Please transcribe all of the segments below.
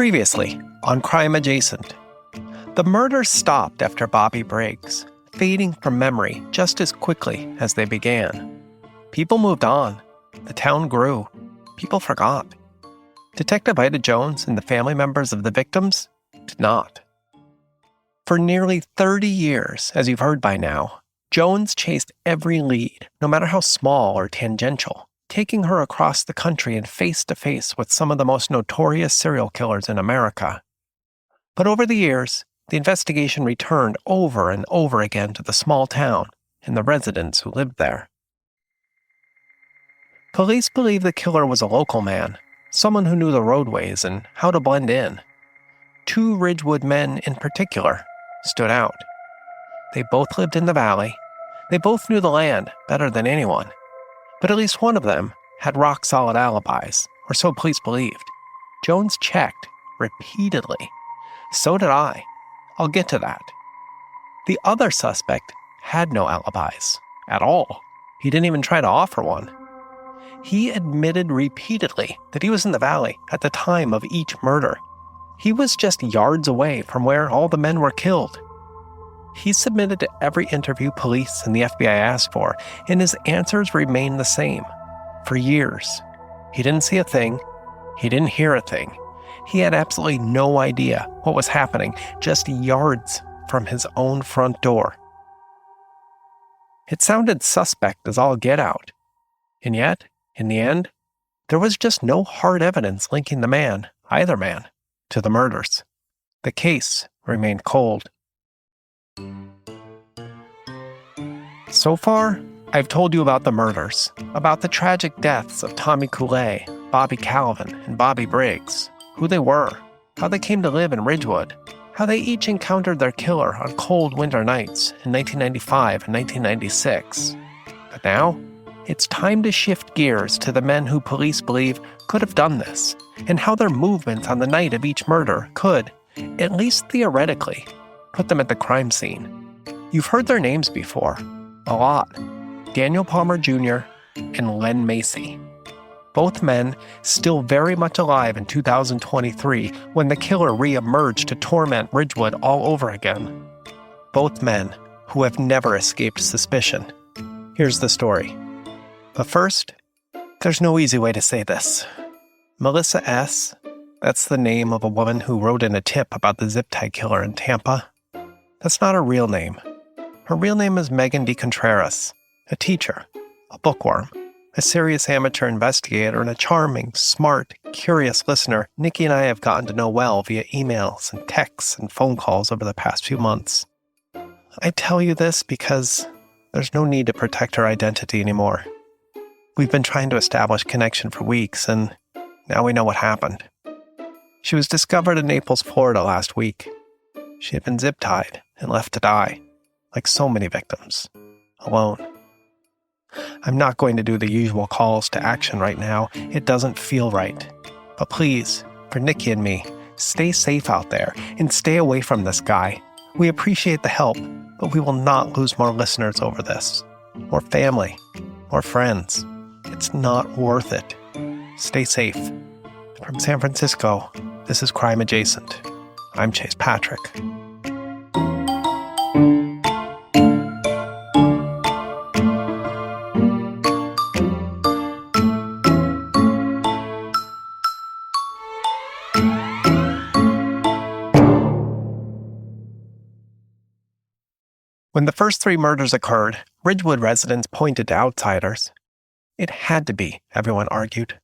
Previously, on Crime Adjacent, the murders stopped after Bobby Briggs, fading from memory just as quickly as they began. People moved on. The town grew. People forgot. Detective Ida Jones and the family members of the victims did not. For nearly 30 years, as you've heard by now, Jones chased every lead, no matter how small or tangential, taking her across the country and face-to-face with some of the most notorious serial killers in America. But over the years, the investigation returned over and over again to the small town and the residents who lived there. Police believe the killer was a local man, someone who knew the roadways and how to blend in. Two Ridgewood men in particular stood out. They both lived in the valley. They both knew the land better than anyone. But at least one of them had rock-solid alibis, or so police believed. Jones checked repeatedly. So did I. I'll get to that. The other suspect had no alibis at all. He didn't even try to offer one. He admitted repeatedly that he was in the valley at the time of each murder. He was just yards away from where all the men were killed. He submitted to every interview police and the FBI asked for, and his answers remained the same. For years, he didn't see a thing. He didn't hear a thing. He had absolutely no idea what was happening, just yards from his own front door. It sounded suspect as all get out. And yet, in the end, there was just no hard evidence linking either man, to the murders. The case remained cold. So far, I've told you about the murders, about the tragic deaths of Tommy Coulee, Bobby Calvin, and Bobby Briggs, who they were, how they came to live in Ridgewood, how they each encountered their killer on cold winter nights in 1995 and 1996. But now, it's time to shift gears to the men who police believe could have done this, and how their movements on the night of each murder could, at least theoretically, put them at the crime scene. You've heard their names before. A lot. Daniel Palmer Jr. and Len Macy. Both men still very much alive in 2023 when the killer re-emerged to torment Ridgewood all over again. Both men who have never escaped suspicion. Here's the story. But first, there's no easy way to say this. Melissa S., that's the name of a woman who wrote in a tip about the zip-tie killer in Tampa. That's not her real name. Her real name is Megan DeContreras, a teacher, a bookworm, a serious amateur investigator, and a charming, smart, curious listener Nikki and I have gotten to know well via emails and texts and phone calls over the past few months. I tell you this because there's no need to protect her identity anymore. We've been trying to establish connection for weeks, and now we know what happened. She was discovered in Naples, Florida last week. She had been zip-tied and left to die, like so many victims, alone. I'm not going to do the usual calls to action right now. It doesn't feel right. But please, for Nikki and me, stay safe out there and stay away from this guy. We appreciate the help, but we will not lose more listeners over this. More family, more friends. It's not worth it. Stay safe. From San Francisco, this is Crime Adjacent. I'm Chase Patrick. When the first 3 murders occurred, Ridgewood residents pointed to outsiders. It had to be, everyone argued.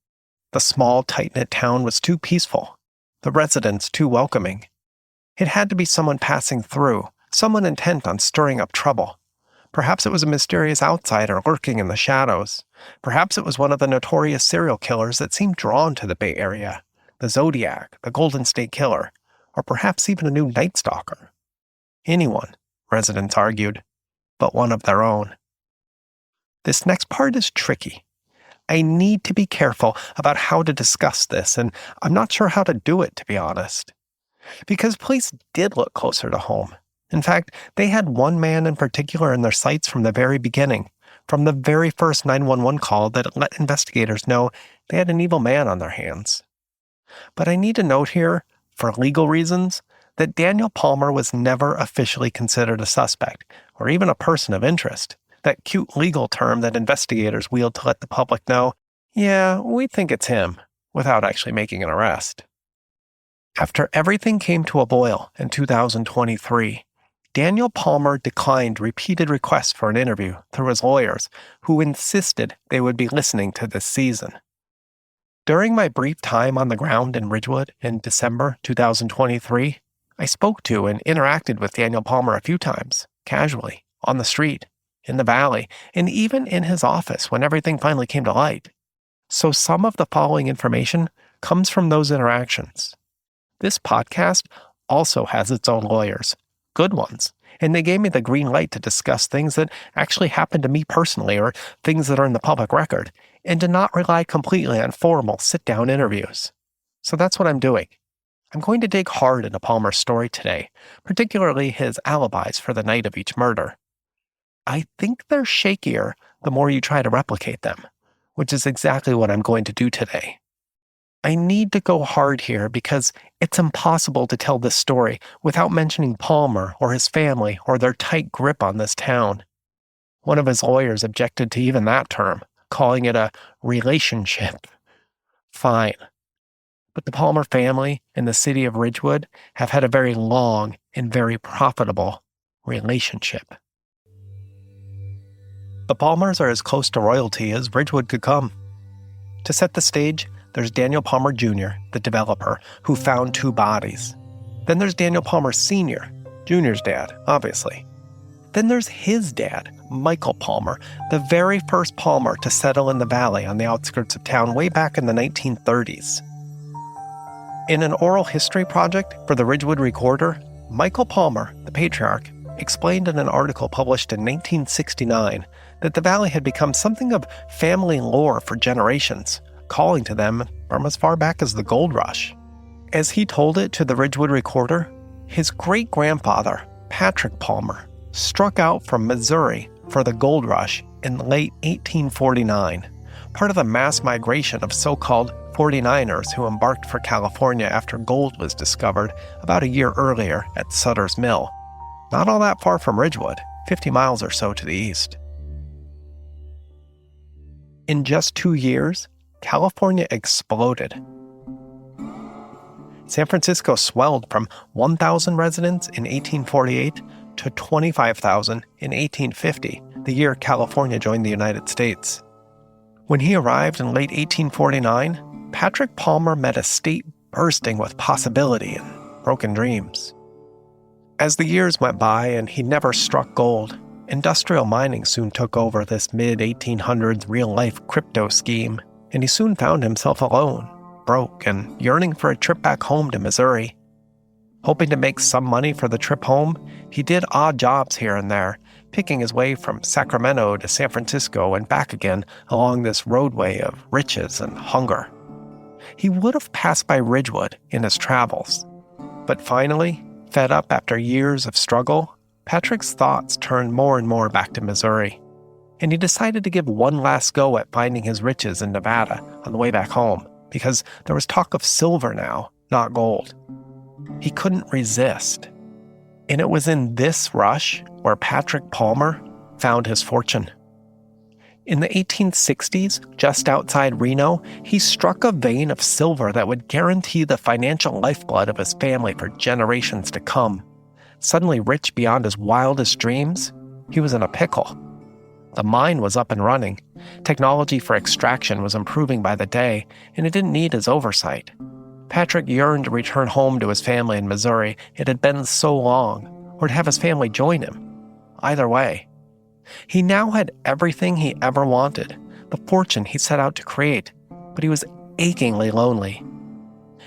The small, tight-knit town was too peaceful, the residents too welcoming. It had to be someone passing through, someone intent on stirring up trouble. Perhaps it was a mysterious outsider lurking in the shadows. Perhaps it was one of the notorious serial killers that seemed drawn to the Bay Area, the Zodiac, the Golden State Killer, or perhaps even a new Night Stalker. Anyone, residents argued, but one of their own. This next part is tricky. I need to be careful about how to discuss this, and I'm not sure how to do it, to be honest. Because police did look closer to home. In fact, they had one man in particular in their sights from the very beginning, from the very first 911 call that let investigators know they had an evil man on their hands. But I need to note here, for legal reasons, that Daniel Palmer was never officially considered a suspect or even a person of interest, that cute legal term that investigators wield to let the public know, yeah, we think it's him, without actually making an arrest. After everything came to a boil in 2023, Daniel Palmer declined repeated requests for an interview through his lawyers, who insisted they would be listening to this season. During my brief time on the ground in Ridgewood in December 2023, I spoke to and interacted with Daniel Palmer a few times, casually, on the street, in the valley, and even in his office when everything finally came to light. So some of the following information comes from those interactions. This podcast also has its own lawyers, good ones, and they gave me the green light to discuss things that actually happened to me personally or things that are in the public record, and to not rely completely on formal sit-down interviews. So that's what I'm doing. I'm going to dig hard into Palmer's story today, particularly his alibis for the night of each murder. I think they're shakier the more you try to replicate them, which is exactly what I'm going to do today. I need to go hard here because it's impossible to tell this story without mentioning Palmer or his family or their tight grip on this town. One of his lawyers objected to even that term, calling it a relationship. Fine. But the Palmer family and the city of Ridgewood have had a very long and very profitable relationship. The Palmers are as close to royalty as Ridgewood could come. To set the stage, there's Daniel Palmer Jr., the developer, who found 2 bodies. Then there's Daniel Palmer Sr., Jr.'s dad, obviously. Then there's his dad, Michael Palmer, the very first Palmer to settle in the valley on the outskirts of town way back in the 1930s. In an oral history project for the Ridgewood Recorder, Michael Palmer, the patriarch, explained in an article published in 1969 that the valley had become something of family lore for generations, calling to them from as far back as the gold rush. As he told it to the Ridgewood Recorder, his great-grandfather, Patrick Palmer, struck out from Missouri for the gold rush in late 1849, part of the mass migration of so-called 49ers who embarked for California after gold was discovered about a year earlier at Sutter's Mill, not all that far from Ridgewood, 50 miles or so to the east. In just 2 years, California exploded. San Francisco swelled from 1,000 residents in 1848 to 25,000 in 1850, the year California joined the United States. When he arrived in late 1849, Patrick Palmer met a state bursting with possibility and broken dreams. As the years went by and he never struck gold, industrial mining soon took over this mid-1800s real-life crypto scheme, and he soon found himself alone, broke, and yearning for a trip back home to Missouri. Hoping to make some money for the trip home, he did odd jobs here and there, picking his way from Sacramento to San Francisco and back again along this roadway of riches and hunger. He would have passed by Ridgewood in his travels. But finally, fed up after years of struggle, Patrick's thoughts turned more and more back to Missouri, and he decided to give one last go at finding his riches in Nevada on the way back home, because there was talk of silver now, not gold. He couldn't resist. And it was in this rush where Patrick Palmer found his fortune. In the 1860s, just outside Reno, he struck a vein of silver that would guarantee the financial lifeblood of his family for generations to come. Suddenly rich beyond his wildest dreams, he was in a pickle. The mine was up and running. Technology for extraction was improving by the day, and it didn't need his oversight. Patrick yearned to return home to his family in Missouri. It had been so long, or to have his family join him. Either way, he now had everything he ever wanted, the fortune he set out to create, but he was achingly lonely.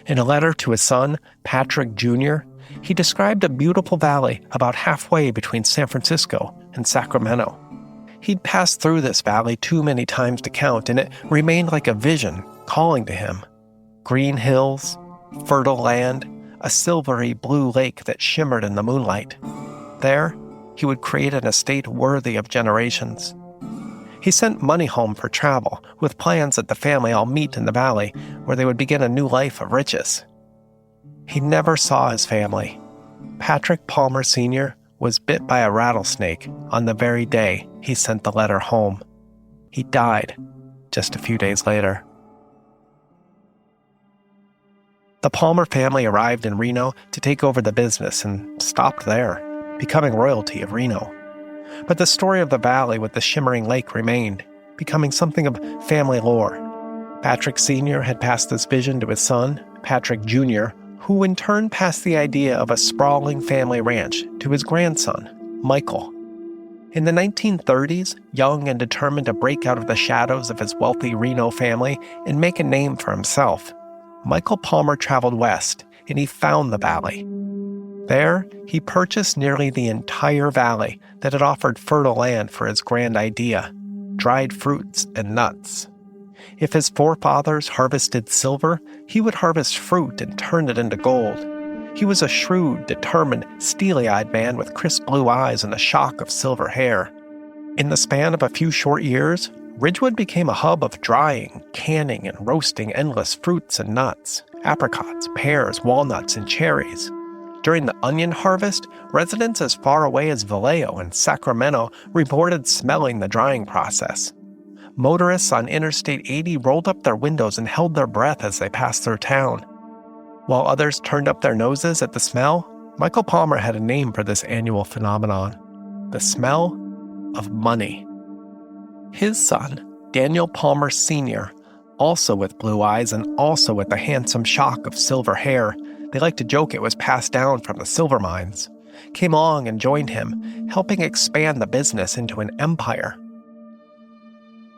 In a letter to his son, Patrick Jr., he described a beautiful valley about halfway between San Francisco and Sacramento. He'd passed through this valley too many times to count, and it remained like a vision calling to him. Green hills, fertile land, a silvery blue lake that shimmered in the moonlight. There, he would create an estate worthy of generations. He sent money home for travel, with plans that the family all meet in the valley, where they would begin a new life of riches. He never saw his family. Patrick Palmer Sr. was bit by a rattlesnake on the very day he sent the letter home. He died just a few days later. The Palmer family arrived in Reno to take over the business and stopped there, becoming royalty of Reno. But the story of the valley with the shimmering lake remained, becoming something of family lore. Patrick Sr. had passed this vision to his son, Patrick Jr., who in turn passed the idea of a sprawling family ranch to his grandson, Michael. In the 1930s, young and determined to break out of the shadows of his wealthy Reno family and make a name for himself, Michael Palmer traveled west and he found the valley. There, he purchased nearly the entire valley that had offered fertile land for his grand idea, dried fruits and nuts. If his forefathers harvested silver, he would harvest fruit and turn it into gold. He was a shrewd, determined, steely-eyed man with crisp blue eyes and a shock of silver hair. In the span of a few short years, Ridgewood became a hub of drying, canning, and roasting endless fruits and nuts, apricots, pears, walnuts, and cherries. During the onion harvest, residents as far away as Vallejo and Sacramento reported smelling the drying process. Motorists on Interstate 80 rolled up their windows and held their breath as they passed through town. While others turned up their noses at the smell, Michael Palmer had a name for this annual phenomenon: the smell of money. His son, Daniel Palmer Sr., also with blue eyes and also with the handsome shock of silver hair — they like to joke it was passed down from the silver mines — came along and joined him, helping expand the business into an empire.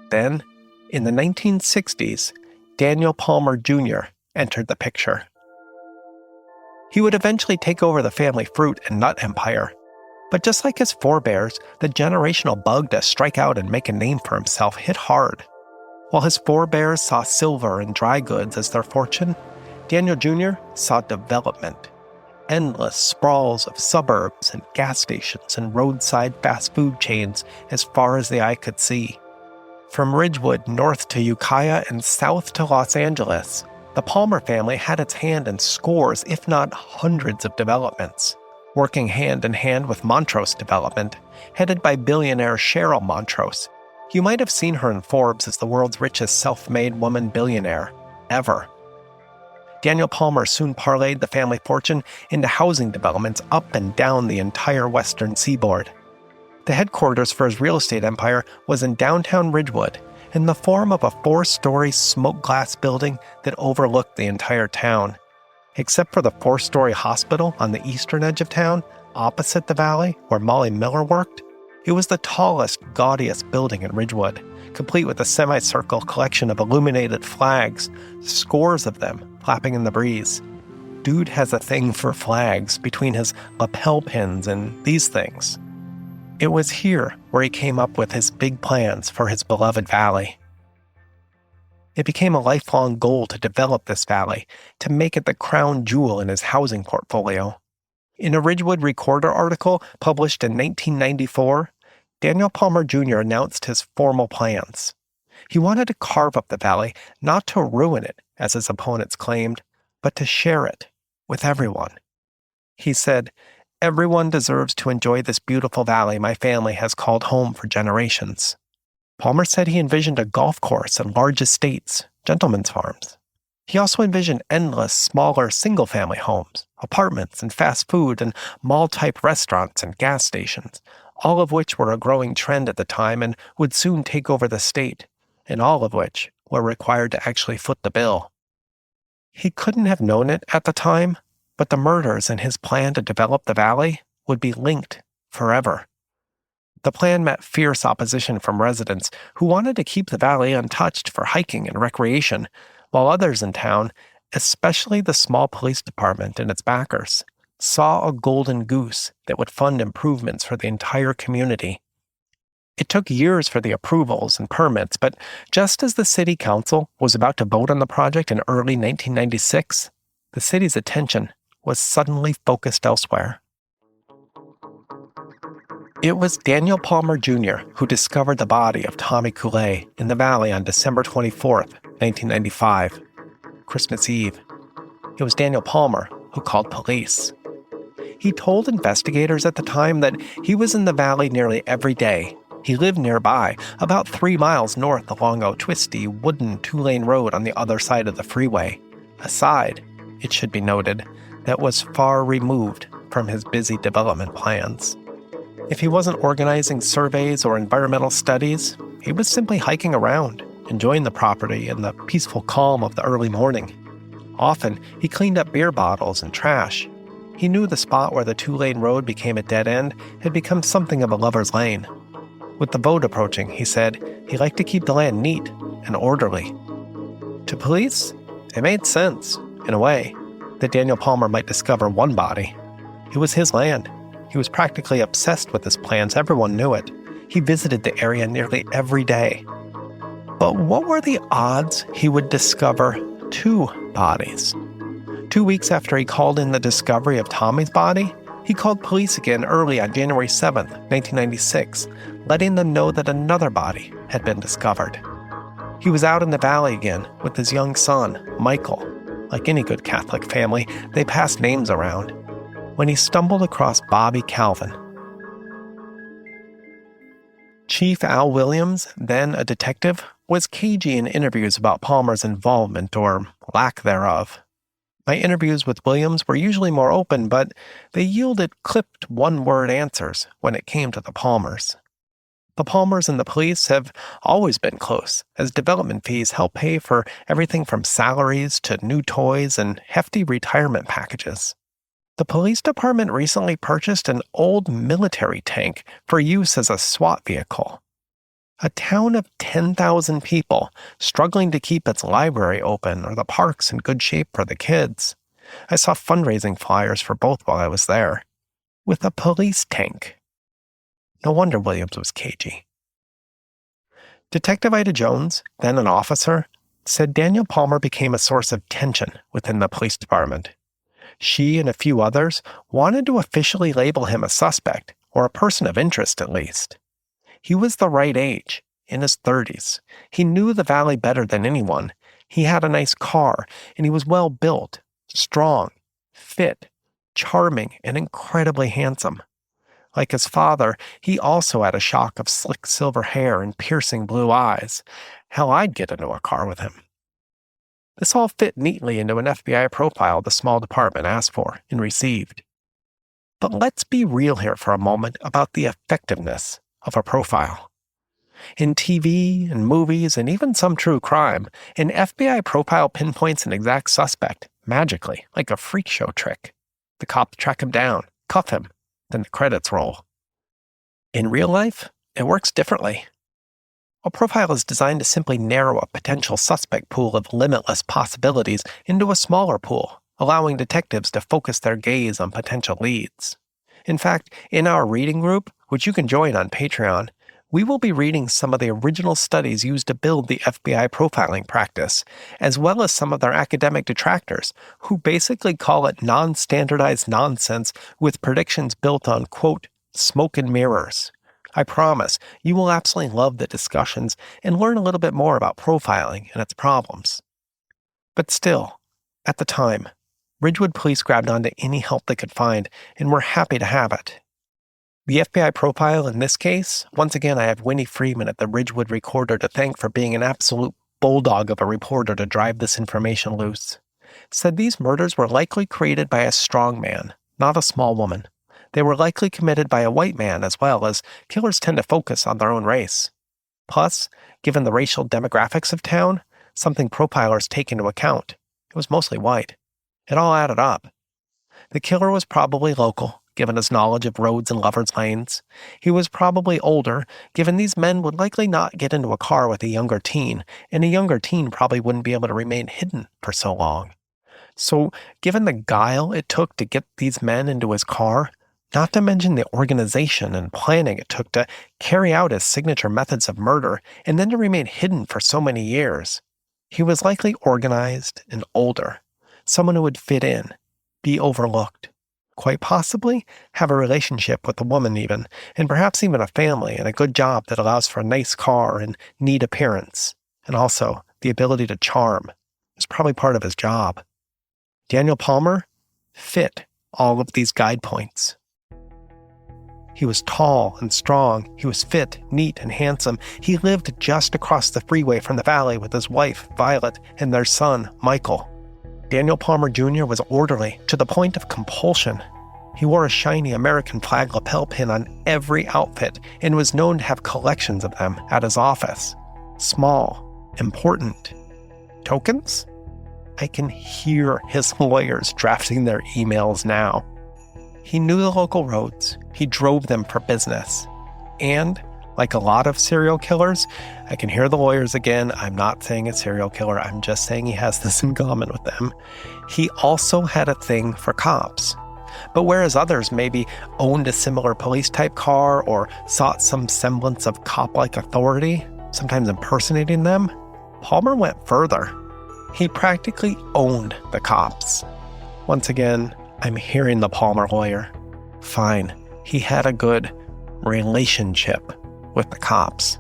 Then, in the 1960s, Daniel Palmer Jr. entered the picture. He would eventually take over the family fruit and nut empire. But just like his forebears, the generational bug to strike out and make a name for himself hit hard. While his forebears saw silver and dry goods as their fortune, Daniel Jr. saw development. Endless sprawls of suburbs and gas stations and roadside fast food chains as far as the eye could see. From Ridgewood north to Ukiah and south to Los Angeles, the Palmer family had its hand in scores, if not hundreds, of developments. Working hand in hand with Montrose Development, headed by billionaire Cheryl Montrose. You might have seen her in Forbes as the world's richest self-made woman billionaire ever. Daniel Palmer soon parlayed the family fortune into housing developments up and down the entire western seaboard. The headquarters for his real estate empire was in downtown Ridgewood, in the form of a 4-story smoke glass building that overlooked the entire town. Except for the 4-story hospital on the eastern edge of town, opposite the valley where Molly Miller worked, it was the tallest, gaudiest building in Ridgewood, complete with a semicircle collection of illuminated flags, scores of them flapping in the breeze. Dude has a thing for flags between his lapel pins and these things. It was here where he came up with his big plans for his beloved valley. It became a lifelong goal to develop this valley, to make it the crown jewel in his housing portfolio. In a Ridgewood Recorder article published in 1994, Daniel Palmer Jr. announced his formal plans. He wanted to carve up the valley, not to ruin it, as his opponents claimed, but to share it with everyone. He said, "Everyone deserves to enjoy this beautiful valley my family has called home for generations." Palmer said he envisioned a golf course and large estates, gentlemen's farms. He also envisioned endless, smaller, single-family homes, apartments and fast food and mall-type restaurants and gas stations, all of which were a growing trend at the time and would soon take over the state, and all of which were required to actually foot the bill. He couldn't have known it at the time, but the murders in his plan to develop the valley would be linked forever. The plan met fierce opposition from residents who wanted to keep the valley untouched for hiking and recreation, while others in town, especially the small police department and its backers, saw a golden goose that would fund improvements for the entire community. It took years for the approvals and permits, but just as the city council was about to vote on the project in early 1996, the city's attention was suddenly focused elsewhere. It was Daniel Palmer Jr. who discovered the body of Tommy Coulee in the valley on December 24, 1995, Christmas Eve. It was Daniel Palmer who called police. He told investigators at the time that he was in the valley nearly every day. He lived nearby, about 3 miles north along a twisty, wooden 2-lane road on the other side of the freeway. A side, it should be noted, that was far removed from his busy development plans. If he wasn't organizing surveys or environmental studies, he was simply hiking around, enjoying the property in the peaceful calm of the early morning. Often, he cleaned up beer bottles and trash. He knew the spot where the 2-lane road became a dead end had become something of a lover's lane. With the vote approaching, he said he liked to keep the land neat and orderly. To police, it made sense, in a way, that Daniel Palmer might discover one body. It was his land. He was practically obsessed with his plans. Everyone knew it. He visited the area nearly every day. But what were the odds he would discover 2 bodies? 2 weeks after he called in the discovery of Tommy's body, he called police again early on January 7th, 1996, letting them know that another body had been discovered. He was out in the valley again with his young son, Michael. Like any good Catholic family, they passed names around, when he stumbled across Bobby Calvin. Chief Al Williams, then a detective, was cagey in interviews about Palmer's involvement or lack thereof. My interviews with Williams were usually more open, but they yielded clipped one-word answers when it came to the Palmers. The Palmers and the police have always been close, as development fees help pay for everything from salaries to new toys and hefty retirement packages. The police department recently purchased an old military tank for use as a SWAT vehicle. A town of 10,000 people struggling to keep its library open or the parks in good shape for the kids. I saw fundraising flyers for both while I was there. With a police tank. No wonder Williams was cagey. Detective Ida Jones, then an officer, said Daniel Palmer became a source of tension within the police department. She and a few others wanted to officially label him a suspect, or a person of interest at least. He was the right age, in his 30s. He knew the valley better than anyone. He had a nice car, and he was well built, strong, fit, charming, and incredibly handsome. Like his father, he also had a shock of slick silver hair and piercing blue eyes. Hell, I'd get into a car with him. This all fit neatly into an FBI profile the small department asked for and received. But let's be real here for a moment about the effectiveness of a profile. In TV and movies and even some true crime, an FBI profile pinpoints an exact suspect, magically, like a freak show trick. The cops track him down, cuff him, then the credits roll. In real life, it works differently. A profile is designed to simply narrow a potential suspect pool of limitless possibilities into a smaller pool, allowing detectives to focus their gaze on potential leads. In fact, in our reading group, which you can join on Patreon, we will be reading some of the original studies used to build the FBI profiling practice, as well as some of their academic detractors, who basically call it non-standardized nonsense with predictions built on, quote, smoke and mirrors. I promise you will absolutely love the discussions and learn a little bit more about profiling and its problems. But still, at the time, Ridgewood police grabbed onto any help they could find and were happy to have it. The FBI profile in this case, once again I have Winnie Freeman at the Ridgewood Recorder to thank for being an absolute bulldog of a reporter to drive this information loose, said these murders were likely created by a strong man, not a small woman. They were likely committed by a white man as well, as killers tend to focus on their own race. Plus, given the racial demographics of town, something profilers take into account, it was mostly white. It all added up. The killer was probably local, given his knowledge of roads and lovers' lanes. He was probably older, given these men would likely not get into a car with a younger teen, and a younger teen probably wouldn't be able to remain hidden for so long. So, given the guile it took to get these men into his car, not to mention the organization and planning it took to carry out his signature methods of murder and then to remain hidden for so many years, he was likely organized and older, someone who would fit in, be overlooked, quite possibly have a relationship with a woman even, and perhaps even a family and a good job that allows for a nice car and neat appearance, and also the ability to charm is probably part of his job. Daniel Palmer fit all of these guide points. He was tall and strong. He was fit, neat, and handsome. He lived just across the freeway from the valley with his wife, Violet, and their son, Michael. Daniel Palmer Jr. was orderly to the point of compulsion. He wore a shiny American flag lapel pin on every outfit and was known to have collections of them at his office. Small, important tokens? I can hear his lawyers drafting their emails now. He knew the local roads. He drove them for business. And, like a lot of serial killers, I can hear the lawyers again. I'm not saying a serial killer. I'm just saying he has this in common with them. He also had a thing for cops. But whereas others maybe owned a similar police-type car or sought some semblance of cop-like authority, sometimes impersonating them, Palmer went further. He practically owned the cops. Once again, I'm hearing the Palmer lawyer. Fine, he had a good relationship with the cops.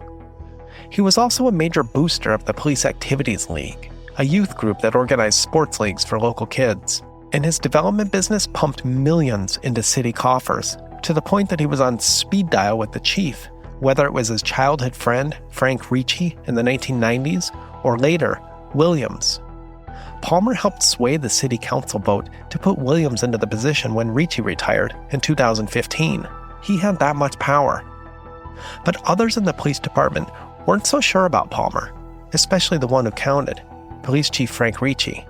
He was also a major booster of the Police Activities League, a youth group that organized sports leagues for local kids. And his development business pumped millions into city coffers, to the point that he was on speed dial with the chief, whether it was his childhood friend, Frank Ricci, in the 1990s, or later, Williams. Palmer helped sway the city council vote to put Williams into the position when Ricci retired in 2015. He had that much power. But others in the police department weren't so sure about Palmer, especially the one who counted, Police Chief Frank Ricci.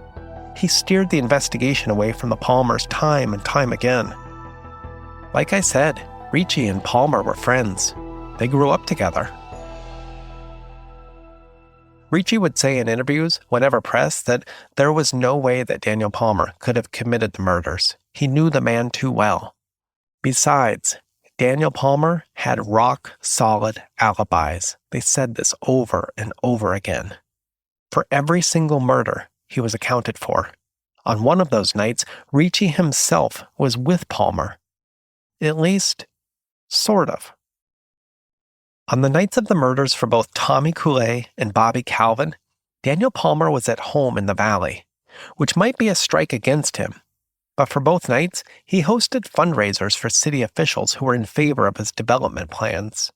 He steered the investigation away from the Palmers time and time again. Like I said, Ricci and Palmer were friends. They grew up together. Ricci would say in interviews, whenever pressed, that there was no way that Daniel Palmer could have committed the murders. He knew the man too well. Besides, Daniel Palmer had rock-solid alibis. They said this over and over again. For every single murder, he was accounted for. On one of those nights, Ricci himself was with Palmer. At least, sort of. On the nights of the murders for both Tommy Coulee and Bobby Calvin, Daniel Palmer was at home in the valley, which might be a strike against him. But for both nights, he hosted fundraisers for city officials who were in favor of his development plans.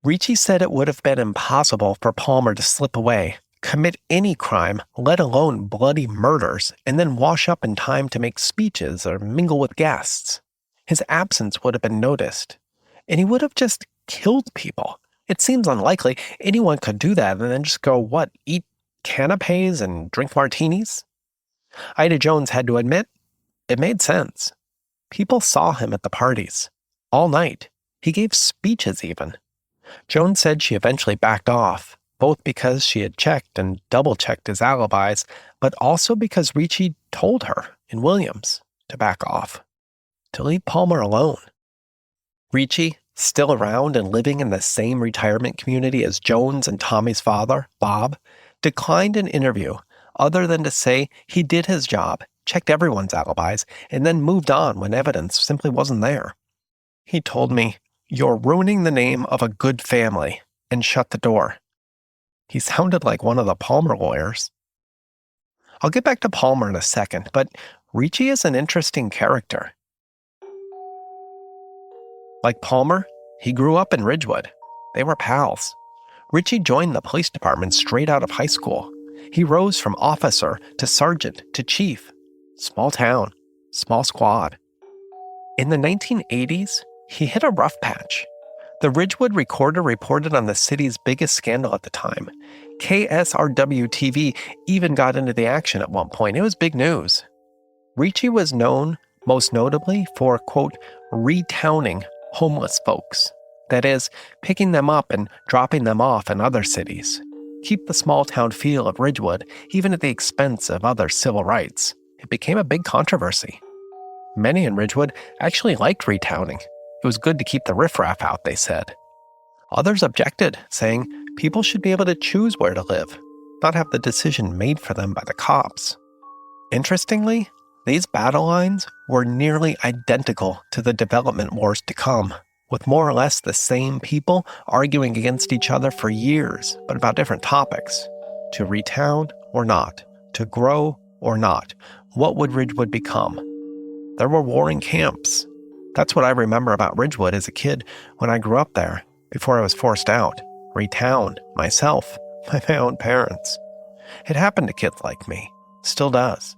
Ricci said it would have been impossible for Palmer to slip away, commit any crime, let alone bloody murders, and then wash up in time to make speeches or mingle with guests. His absence would have been noticed, and he would have just killed people. It seems unlikely anyone could do that and then just go, eat canapes and drink martinis? Ida Jones had to admit, it made sense. People saw him at the parties. All night. He gave speeches even. Jones said she eventually backed off, both because she had checked and double-checked his alibis, but also because Ricci told her, in Williams, to back off, to leave Palmer alone. Ricci, still around and living in the same retirement community as Jones and Tommy's father, Bob, declined an interview other than to say he did his job, checked everyone's alibis, and then moved on when evidence simply wasn't there. He told me, "You're ruining the name of a good family," and shut the door. He sounded like one of the Palmer lawyers. I'll get back to Palmer in a second, but Ricci is an interesting character. Like Palmer, he grew up in Ridgewood. They were pals. Ricci joined the police department straight out of high school. He rose from officer to sergeant to chief. Small town, small squad. In the 1980s, he hit a rough patch. The Ridgewood Recorder reported on the city's biggest scandal at the time. KSRW-TV even got into the action at one point. It was big news. Ricci was known, most notably, for, quote, retowning homeless folks. That is, picking them up and dropping them off in other cities. Keep the small-town feel of Ridgewood, even at the expense of other civil rights. It became a big controversy. Many in Ridgewood actually liked retowning. It was good to keep the riffraff out, they said. Others objected, saying people should be able to choose where to live, not have the decision made for them by the cops. Interestingly, these battle lines were nearly identical to the development wars to come, with more or less the same people arguing against each other for years, but about different topics. To retown or not? To grow or not? What would Ridgewood become? There were warring camps. That's what I remember about Ridgewood as a kid when I grew up there, before I was forced out, retowned, myself, by my own parents. It happened to kids like me. Still does.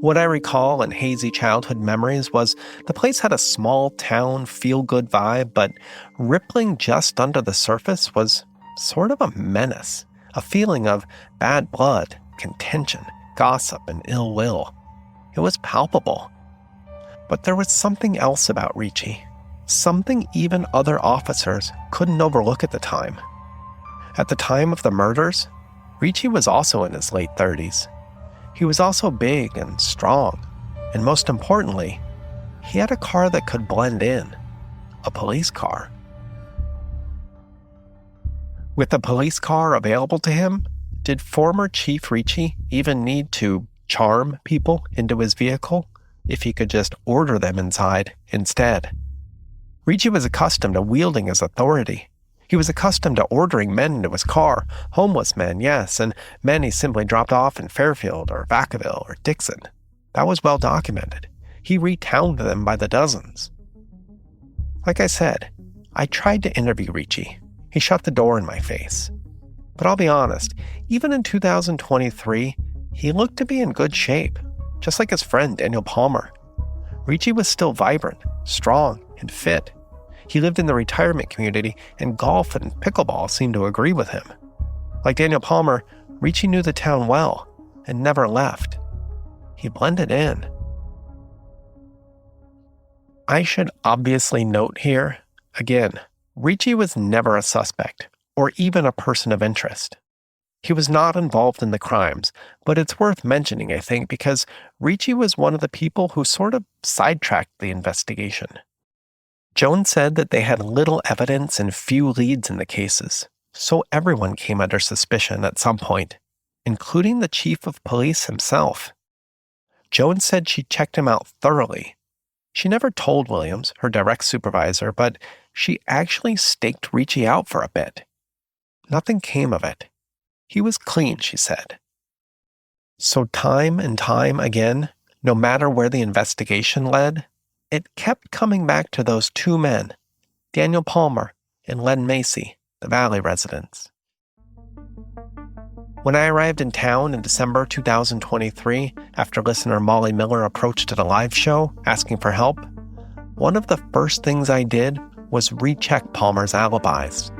What I recall in hazy childhood memories was the place had a small town feel-good vibe, but rippling just under the surface was sort of a menace, a feeling of bad blood, contention, gossip, and ill will. It was palpable. But there was something else about Ricci, something even other officers couldn't overlook at the time. At the time of the murders, Ricci was also in his late 30s. He was also big and strong, and most importantly, he had a car that could blend in, a police car. With a police car available to him, did former Chief Ricci even need to charm people into his vehicle if he could just order them inside instead? Ricci was accustomed to wielding his authority. He was accustomed to ordering men into his car, homeless men, yes, and men he simply dropped off in Fairfield or Vacaville or Dixon. That was well documented. He retowned them by the dozens. Like I said, I tried to interview Ricci. He shut the door in my face. But I'll be honest, even in 2023, he looked to be in good shape, just like his friend Daniel Palmer. Ricci was still vibrant, strong, and fit. He lived in the retirement community, and golf and pickleball seemed to agree with him. Like Daniel Palmer, Ricci knew the town well and never left. He blended in. I should obviously note here, again, Ricci was never a suspect or even a person of interest. He was not involved in the crimes, but it's worth mentioning, I think, because Ricci was one of the people who sort of sidetracked the investigation. Jones said that they had little evidence and few leads in the cases, so everyone came under suspicion at some point, including the chief of police himself. Jones said she checked him out thoroughly. She never told Williams, her direct supervisor, but she actually staked Ricci out for a bit. Nothing came of it. He was clean, she said. So time and time again, no matter where the investigation led, it kept coming back to those two men, Daniel Palmer and Len Macy, the Valley residents. When I arrived in town in December 2023, after listener Molly Miller approached at a live show asking for help, one of the first things I did was recheck Palmer's alibis.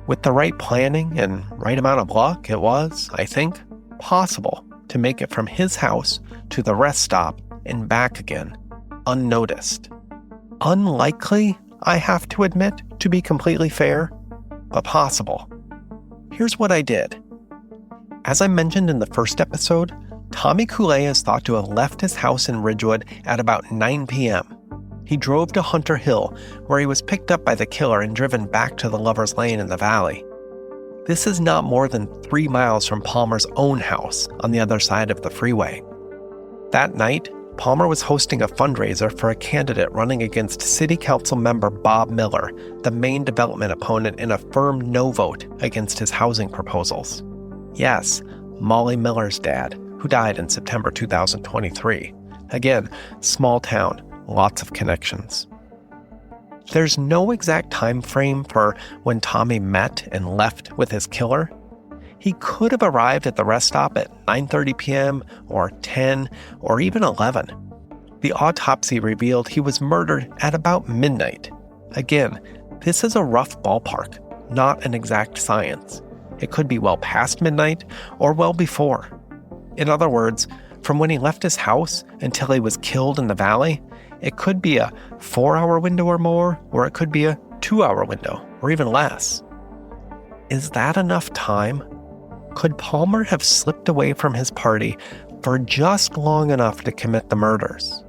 With the right planning and right amount of luck, it was, I think, possible to make it from his house to the rest stop and back again, unnoticed. Unlikely, I have to admit, to be completely fair, but possible. Here's what I did. As I mentioned in the first episode, Tommy Coulee is thought to have left his house in Ridgewood at about 9 p.m. He drove to Hunter Hill, where he was picked up by the killer and driven back to the Lover's Lane in the valley. This is not more than 3 miles from Palmer's own house on the other side of the freeway. That night, Palmer was hosting a fundraiser for a candidate running against City Council member Bob Miller, the main development opponent in a firm no vote against his housing proposals. Yes, Molly Miller's dad, who died in September 2023. Again, small town, lots of connections. There's no exact time frame for when Tommy met and left with his killer. He could have arrived at the rest stop at 9:30 p.m. or 10 or even 11. The autopsy revealed he was murdered at about midnight. Again, this is a rough ballpark, not an exact science. It could be well past midnight or well before. In other words, from when he left his house until he was killed in the valley, it could be a 4-hour window or more, or it could be a 2-hour window, or even less. Is that enough time? Could Palmer have slipped away from his party for just long enough to commit the murders?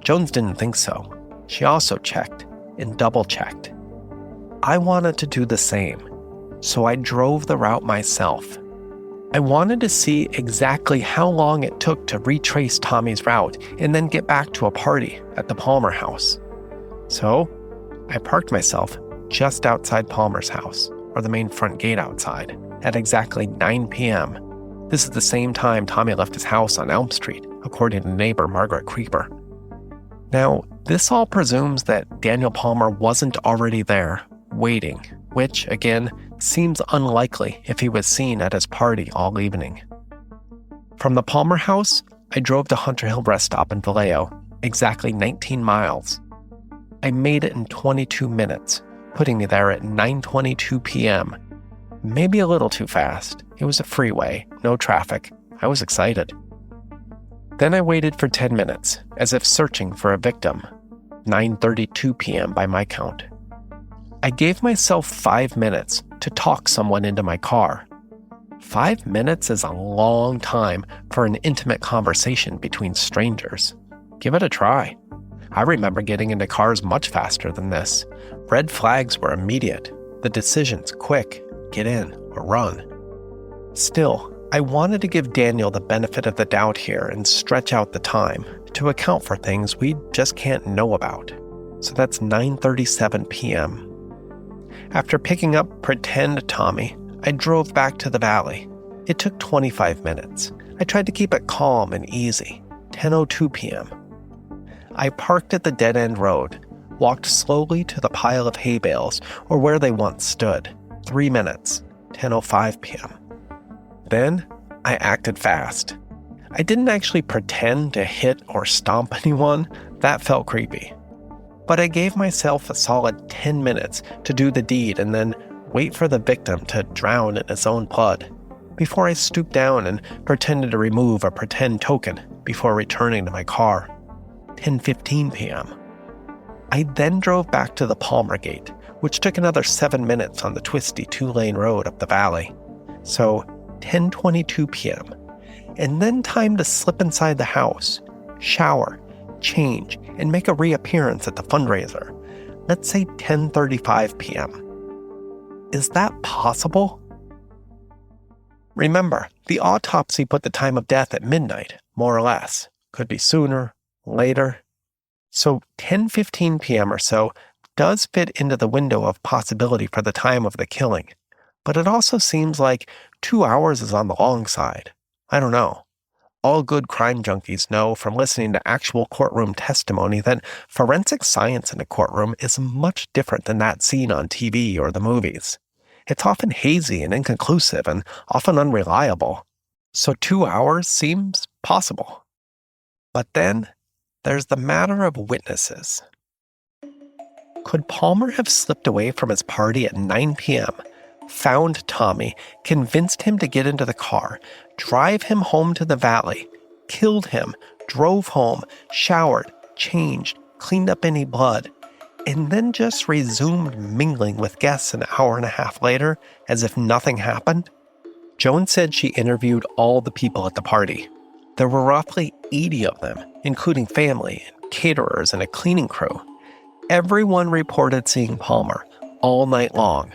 Jones didn't think so. She also checked and double-checked. I wanted to do the same, so I drove the route myself. I wanted to see exactly how long it took to retrace Tommy's route and then get back to a party at the Palmer house. So, I parked myself just outside Palmer's house, or the main front gate outside, at exactly 9 p.m. This is the same time Tommy left his house on Elm Street, according to neighbor Margaret Creeper. Now, this all presumes that Daniel Palmer wasn't already there, waiting, which, again, seems unlikely if he was seen at his party all evening. From the Palmer house, I drove to Hunter Hill Rest Stop in Vallejo, exactly 19 miles. I made it in 22 minutes, putting me there at 9:22 p.m. Maybe a little too fast. It was a freeway, no traffic. I was excited. Then I waited for 10 minutes, as if searching for a victim. 9:32 p.m. by my count. I gave myself 5 minutes to talk someone into my car. 5 minutes is a long time for an intimate conversation between strangers. Give it a try. I remember getting into cars much faster than this. Red flags were immediate. The decisions quick. Get in or run. Still, I wanted to give Daniel the benefit of the doubt here and stretch out the time to account for things we just can't know about. So that's 9:37 p.m. After picking up pretend Tommy, I drove back to the valley. It took 25 minutes. I tried to keep it calm and easy. 10:02 p.m. I parked at the dead-end road, walked slowly to the pile of hay bales or where they once stood. 3 minutes. 10:05 p.m. Then, I acted fast. I didn't actually pretend to hit or stomp anyone. That felt creepy. But I gave myself a solid 10 minutes to do the deed and then wait for the victim to drown in his own blood before I stooped down and pretended to remove a pretend token before returning to my car. 10:15 p.m. I then drove back to the Palmer Gate, which took another 7 minutes on the twisty 2-lane road up the valley. So 10:22 p.m. And then time to slip inside the house, shower, change, and make a reappearance at the fundraiser. Let's say 10:35 p.m. Is that possible? Remember, the autopsy put the time of death at midnight, more or less. Could be sooner, later. So 10:15 p.m. or so does fit into the window of possibility for the time of the killing. But it also seems like 2 hours is on the long side. I don't know. All good crime junkies know from listening to actual courtroom testimony that forensic science in a courtroom is much different than that seen on TV or the movies. It's often hazy and inconclusive and often unreliable. So 2 hours seems possible. But then there's the matter of witnesses. Could Palmer have slipped away from his party at 9 p.m., found Tommy, convinced him to get into the car, drive him home to the valley, killed him, drove home, showered, changed, cleaned up any blood, and then just resumed mingling with guests an hour and a half later as if nothing happened? Joan said she interviewed all the people at the party. There were roughly 80 of them, including family and caterers and a cleaning crew. Everyone reported seeing Palmer all night long.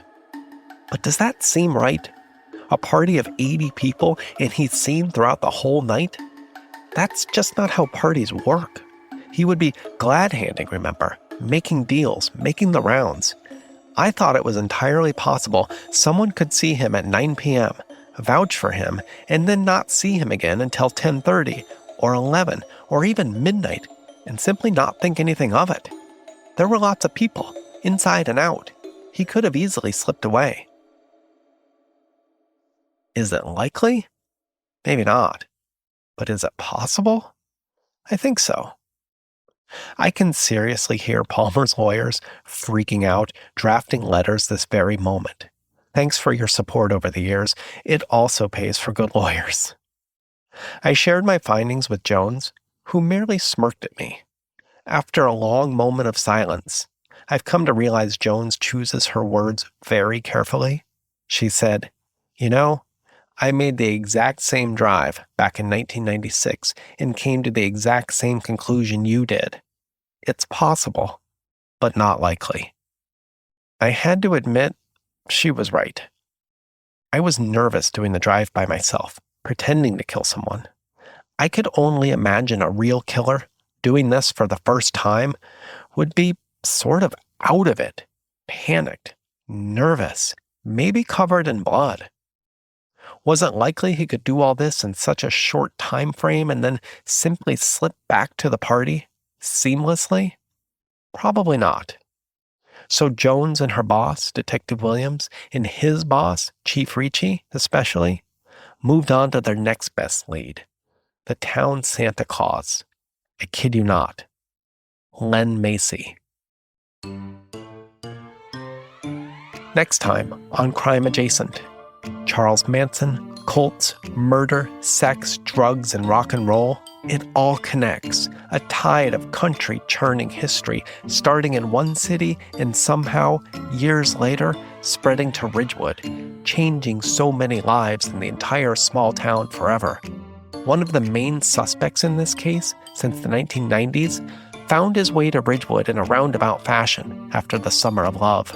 But does that seem right? A party of 80 people and he's seen throughout the whole night? That's just not how parties work. He would be glad-handing, remember, making deals, making the rounds. I thought it was entirely possible someone could see him at 9 p.m., vouch for him, and then not see him again until 10:30 or 11 or even midnight and simply not think anything of it. There were lots of people, inside and out. He could have easily slipped away. Is it likely? Maybe not. But is it possible? I think so. I can seriously hear Palmer's lawyers freaking out, drafting letters this very moment. Thanks for your support over the years. It also pays for good lawyers. I shared my findings with Jones, who merely smirked at me. After a long moment of silence, I've come to realize Jones chooses her words very carefully. She said, "You know, I made the exact same drive back in 1996 and came to the exact same conclusion you did. It's possible, but not likely." I had to admit, she was right. I was nervous doing the drive by myself, pretending to kill someone. I could only imagine a real killer doing this for the first time would be sort of out of it, panicked, nervous, maybe covered in blood. Wasn't likely he could do all this in such a short time frame and then simply slip back to the party, seamlessly? Probably not. So Jones and her boss, Detective Williams, and his boss, Chief Ricci, especially, moved on to their next best lead, the town Santa Claus. I kid you not. Len Macy. Next time on Crime Adjacent, Charles Manson, cults, murder, sex, drugs, and rock and roll, it all connects. A tide of country-churning history starting in one city and somehow, years later, spreading to Ridgewood, changing so many lives in the entire small town forever. One of the main suspects in this case, since the 1990s, found his way to Ridgewood in a roundabout fashion after the Summer of Love.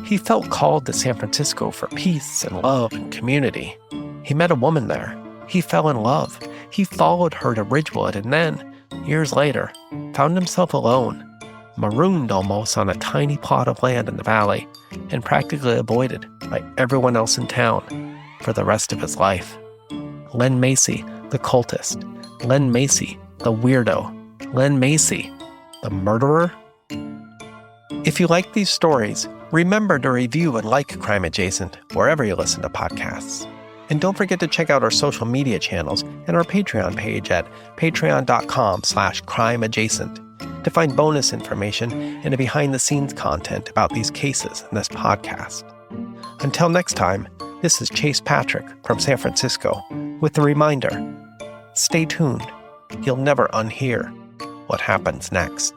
He felt called to San Francisco for peace and love and community. He met a woman there. He fell in love. He followed her to Ridgewood and then, years later, found himself alone, marooned almost on a tiny plot of land in the valley, and practically avoided by everyone else in town for the rest of his life. Len Macy, the cultist. Len Macy, the weirdo. Len Macy, the murderer? If you like these stories, remember to review and like Crime Adjacent wherever you listen to podcasts. And don't forget to check out our social media channels and our Patreon page at patreon.com/crimeadjacent to find bonus information and behind-the-scenes content about these cases in this podcast. Until next time, this is Chase Patrick from San Francisco with the reminder, stay tuned. You'll never unhear what happens next.